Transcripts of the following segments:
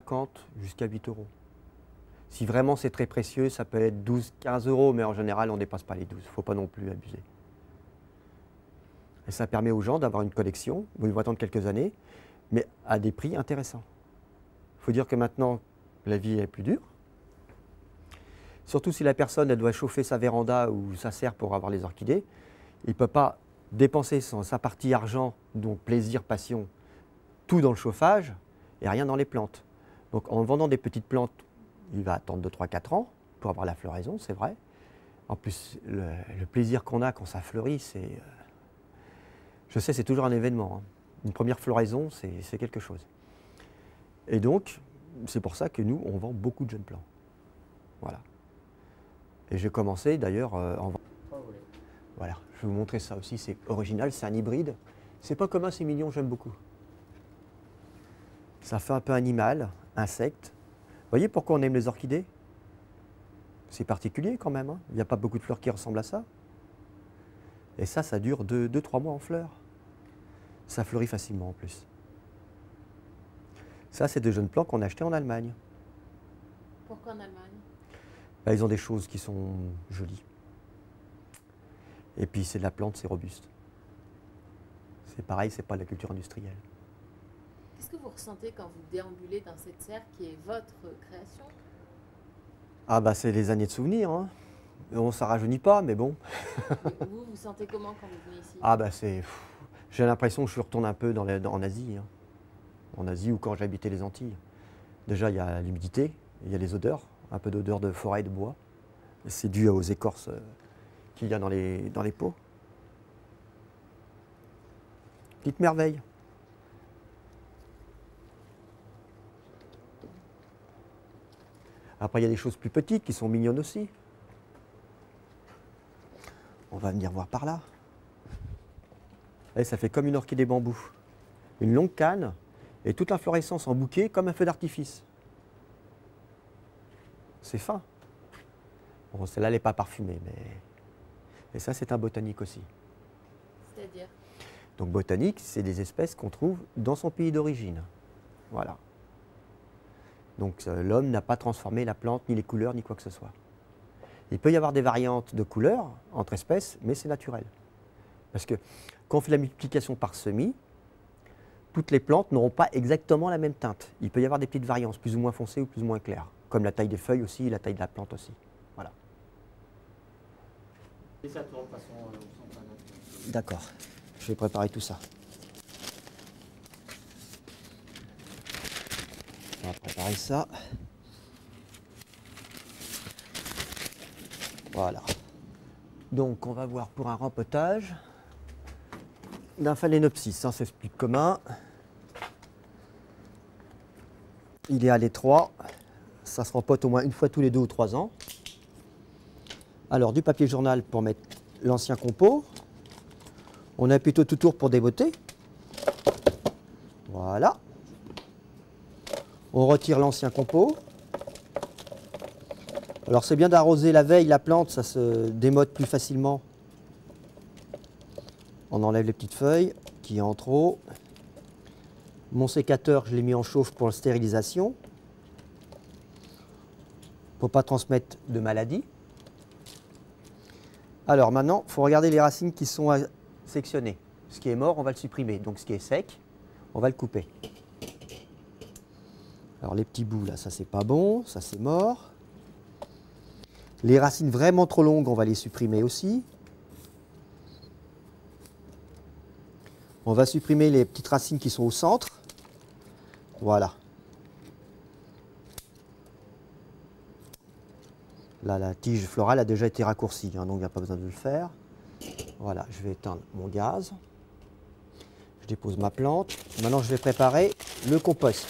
50 jusqu'à 8 euros. Si vraiment c'est très précieux, ça peut être 12-15 euros, mais en général, on ne dépasse pas les 12. Il ne faut pas non plus abuser. Et ça permet aux gens d'avoir une collection, où ils vont attendre quelques années, mais à des prix intéressants. Il faut dire que maintenant, la vie est plus dure. Surtout si la personne elle doit chauffer sa véranda ou sa serre pour avoir les orchidées, il ne peut pas dépenser sa partie argent, donc plaisir, passion, tout dans le chauffage et rien dans les plantes. Donc en vendant des petites plantes, il va attendre 2, 3, 4 ans pour avoir la floraison, c'est vrai. En plus, le plaisir qu'on a quand ça fleurit, c'est... je sais, c'est toujours un événement. Hein. Une première floraison, c'est quelque chose. Et donc, c'est pour ça que nous, on vend beaucoup de jeunes plants. Voilà. Et j'ai commencé d'ailleurs en vente. Voilà, je vais vous montrer ça aussi, c'est original, c'est un hybride. C'est pas commun, c'est mignon, j'aime beaucoup. Ça fait un peu animal, insecte. Vous voyez pourquoi on aime les orchidées? C'est particulier quand même, hein. Il n'y a pas beaucoup de fleurs qui ressemblent à ça. Et ça dure 2-3 mois en fleurs. Ça fleurit facilement en plus. Ça, c'est de jeunes plants qu'on a achetés en Allemagne. Pourquoi en Allemagne? Là, ils ont des choses qui sont jolies. Et puis, c'est de la plante, c'est robuste. C'est pareil, c'est pas de la culture industrielle. Qu'est-ce que vous ressentez quand vous déambulez dans cette serre qui est votre création? Ah bah, c'est les années de souvenirs, hein. On ne s'en rajeunit pas, mais bon. Vous, vous sentez comment quand vous venez ici? Ah bah, c'est... J'ai l'impression que je retourne un peu en Asie. Hein. En Asie ou quand j'habitais les Antilles. Déjà, il y a l'humidité, il y a les odeurs, un peu d'odeur de forêt et de bois. C'est dû aux écorces qu'il y a dans les pots. Petite merveille. Après, il y a des choses plus petites qui sont mignonnes aussi. On va venir voir par là. Et ça fait comme une orchidée bambou. Une longue canne et toute l'inflorescence en bouquet comme un feu d'artifice. C'est fin. Bon, celle-là, elle n'est pas parfumée, mais... Et ça, c'est un botanique aussi. C'est-à-dire? Donc botanique, c'est des espèces qu'on trouve dans son pays d'origine. Voilà. Donc l'homme n'a pas transformé la plante, ni les couleurs, ni quoi que ce soit. Il peut y avoir des variantes de couleurs entre espèces, mais c'est naturel. Parce que quand on fait la multiplication par semis, toutes les plantes n'auront pas exactement la même teinte. Il peut y avoir des petites variances, plus ou moins foncées ou plus ou moins claires. Comme la taille des feuilles aussi, la taille de la plante aussi. Voilà. Et ça tourne de façon horizontale. D'accord. Je vais préparer tout ça. On va préparer ça. Voilà. Donc on va voir pour un rempotage d'un phalaenopsis. Ça s'explique commun. Il est à l'étroit. Ça se rempote au moins une fois tous les 2 ou 3 ans. Alors du papier journal pour mettre l'ancien compost. On a plutôt tout tour pour débotter. Voilà. On retire l'ancien compost. Alors c'est bien d'arroser la veille la plante, ça se démote plus facilement. On enlève les petites feuilles qui en trop. Mon sécateur, je l'ai mis en chauffe pour la stérilisation. Pour ne pas transmettre de maladies. Alors maintenant, il faut regarder les racines qui sont sectionnées. Ce qui est mort, on va le supprimer. Donc ce qui est sec, on va le couper. Alors les petits bouts là, ça c'est pas bon, ça c'est mort. Les racines vraiment trop longues, on va les supprimer aussi. On va supprimer les petites racines qui sont au centre. Voilà. Là, la tige florale a déjà été raccourcie, hein, donc il n'y a pas besoin de le faire. Voilà, je vais éteindre mon gaz. Je dépose ma plante. Maintenant, je vais préparer le compost.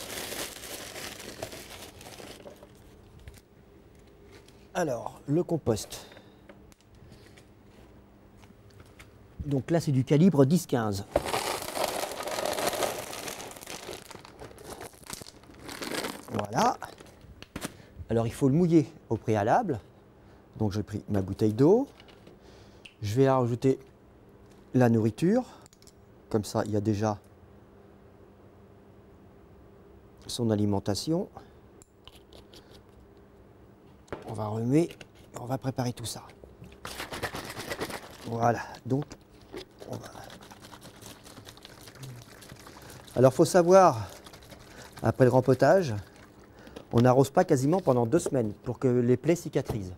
Alors, le compost. Donc là, c'est du calibre 10-15. Voilà. Alors, il faut le mouiller au préalable. Donc, j'ai pris ma bouteille d'eau. Je vais rajouter la nourriture. Comme ça, il y a déjà son alimentation. On va remuer, on va préparer tout ça. Voilà, donc on va... Alors il faut savoir, après le rempotage, on n'arrose pas quasiment pendant 2 semaines pour que les plaies cicatrisent.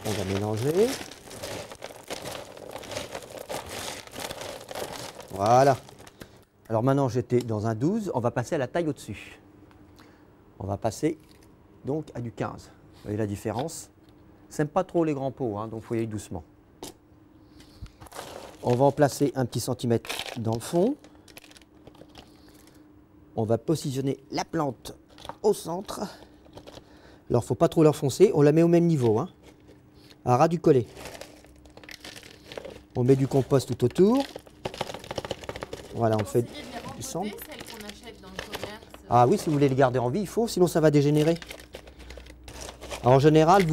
On va mélanger. Voilà. Alors maintenant j'étais dans un 12, on va passer à la taille au-dessus. On va passer donc à du 15. Vous voyez la différence? J'aime pas trop les grands pots, hein, donc il faut y aller doucement. On va en placer un petit centimètre dans le fond. On va positionner la plante au centre. Alors il ne faut pas trop l'enfoncer, on la met au même niveau, hein, à ras du collet. On met du compost tout autour. Voilà, on fait du sang. Celles qu'on achète dans le commerce. Ah oui, si vous voulez les garder en vie, il faut, sinon ça va dégénérer. Alors, en général,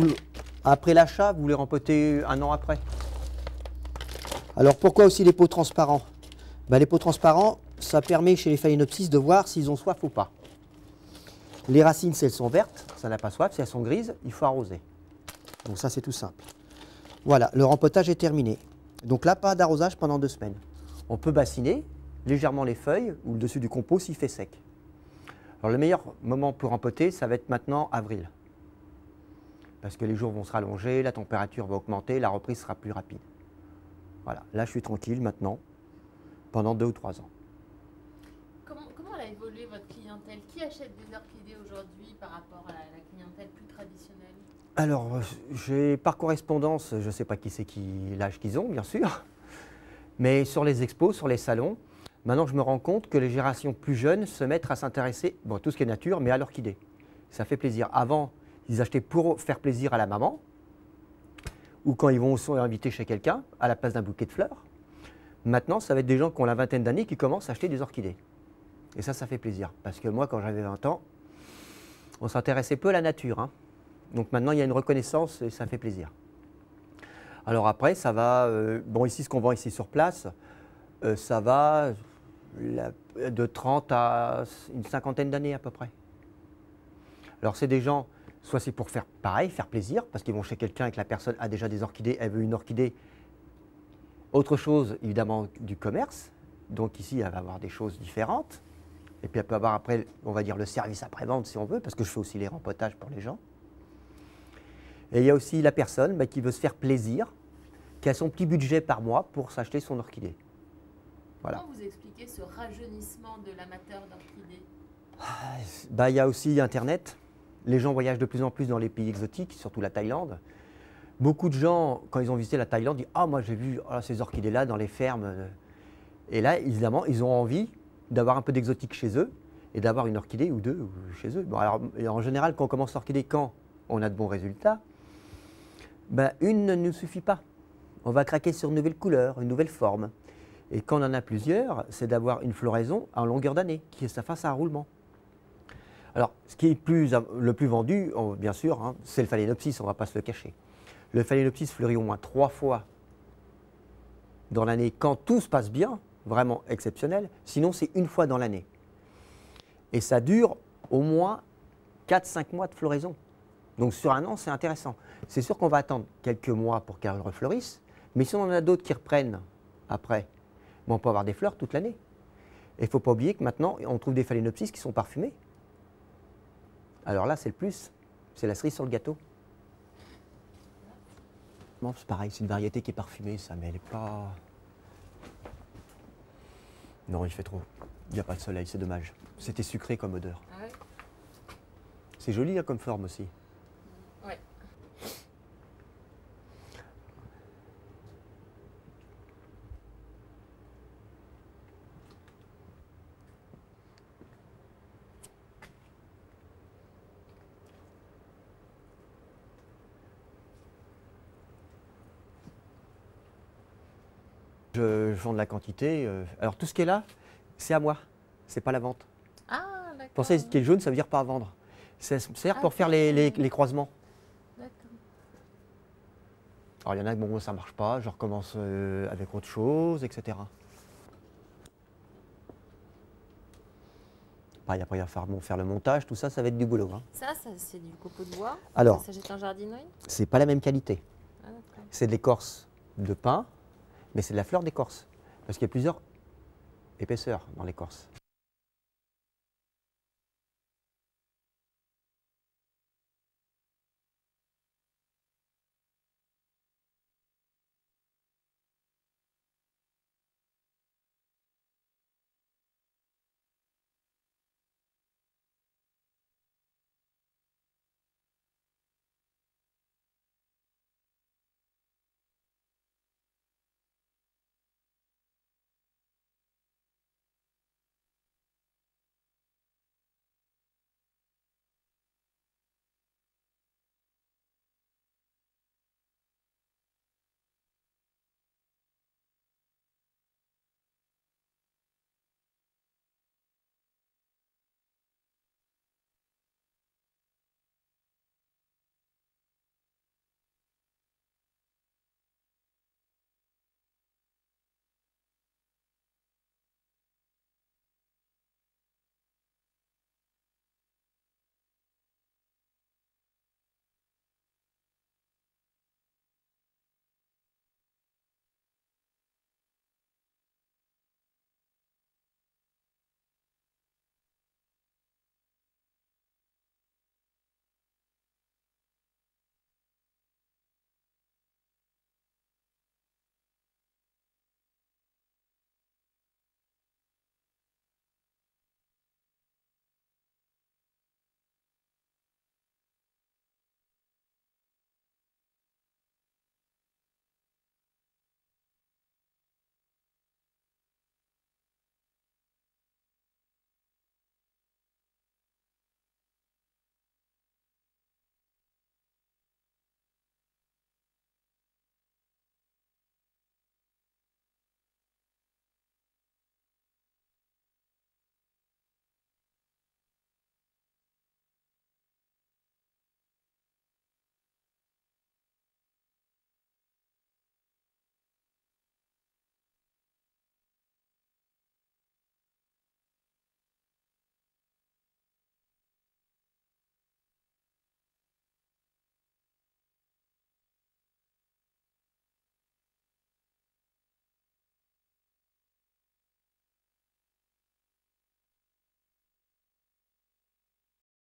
après l'achat, vous les rempotez 1 an après. Alors pourquoi aussi les pots transparents? Ben, les pots transparents, ça permet chez les Phalaenopsis de voir s'ils ont soif ou pas. Les racines, si elles sont vertes, ça n'a pas soif. Si elles sont grises, il faut arroser. Donc ça, c'est tout simple. Voilà, le rempotage est terminé. Donc là, pas d'arrosage pendant 2 semaines. On peut bassiner légèrement les feuilles ou le dessus du compost s'il fait sec. Alors le meilleur moment pour rempoter, ça va être maintenant avril. Parce que les jours vont se rallonger, la température va augmenter, la reprise sera plus rapide. Voilà, là je suis tranquille maintenant, pendant 2 ou 3 ans. Comment a évolué votre clientèle? Qui achète des orchidées aujourd'hui par rapport à la clientèle plus traditionnelle? Alors, par correspondance, je ne sais pas qui c'est l'âge qu'ils ont, bien sûr, mais sur les expos, sur les salons, maintenant je me rends compte que les générations plus jeunes se mettent à s'intéresser, bon, tout ce qui est nature, mais à l'orchidée. Ça fait plaisir. Avant, ils achetaient pour faire plaisir à la maman, ou quand ils sont invités chez quelqu'un, à la place d'un bouquet de fleurs. Maintenant, ça va être des gens qui ont la vingtaine d'années qui commencent à acheter des orchidées. Et ça fait plaisir. Parce que moi, quand j'avais 20 ans, on s'intéressait peu à la nature, hein. Donc maintenant, il y a une reconnaissance et ça fait plaisir. Alors après, ça va... bon, ici, ce qu'on vend ici sur place, ça va de 30 à une cinquantaine d'années à peu près. Alors c'est des gens... Soit c'est pour faire pareil, faire plaisir, parce qu'ils vont chez quelqu'un et que la personne a déjà des orchidées, elle veut une orchidée. Autre chose, évidemment, du commerce. Donc ici, elle va avoir des choses différentes. Et puis elle peut avoir après, on va dire, le service après-vente si on veut, parce que je fais aussi les rempotages pour les gens. Et il y a aussi la personne qui veut se faire plaisir, qui a son petit budget par mois pour s'acheter son orchidée. Voilà. Comment vous expliquez ce rajeunissement de l'amateur d'orchidées? Il y a aussi Internet. Les gens voyagent de plus en plus dans les pays exotiques, surtout la Thaïlande. Beaucoup de gens, quand ils ont visité la Thaïlande, disent « Ah, moi j'ai vu ces orchidées-là dans les fermes. » Et là, évidemment, ils ont envie d'avoir un peu d'exotique chez eux et d'avoir une orchidée ou deux chez eux. Bon, alors, en général, quand on commence l'orchidée, quand on a de bons résultats, une ne nous suffit pas. On va craquer sur une nouvelle couleur, une nouvelle forme. Et quand on en a plusieurs, c'est d'avoir une floraison en longueur d'année, qui ça fasse un roulement. Alors, ce qui est le plus vendu, bien sûr, hein, c'est le Phalaenopsis, on ne va pas se le cacher. Le Phalaenopsis fleurit au moins 3 fois dans l'année quand tout se passe bien, vraiment exceptionnel. Sinon, c'est 1 fois dans l'année. Et ça dure au moins 4-5 mois de floraison. Donc sur 1 an, c'est intéressant. C'est sûr qu'on va attendre quelques mois pour qu'elle refleurisse, mais si on en a d'autres qui reprennent après, on peut avoir des fleurs toute l'année. Et il ne faut pas oublier que maintenant, on trouve des Phalaenopsis qui sont parfumés. Alors là, c'est le plus, c'est la cerise sur le gâteau. C'est pareil, c'est une variété qui est parfumée, ça, mais elle n'est pas... Non, il fait trop. Il n'y a pas de soleil, c'est dommage. C'était sucré comme odeur. Ah ouais. C'est joli hein, comme forme aussi. Ouais. Je vends de la quantité. Alors tout ce qui est là, c'est à moi. C'est pas la vente. Ah, d'accord. Pensez, ce qui est jaune, ça veut dire pas à vendre. Ça sert pour faire les croisements. D'accord. Alors il y en a, bon, ça marche pas, je recommence avec autre chose, etc. Bah, après, il va falloir faire le montage, tout ça, ça va être du boulot. Hein. Ça, c'est du copeau de bois. Alors, Ça s'achète en jardinerie. c'est pas la même qualité. Ah, d'accord. C'est de l'écorce de pin, mais c'est de la fleur d'écorce. Parce qu'il y a plusieurs épaisseurs dans l'écorce.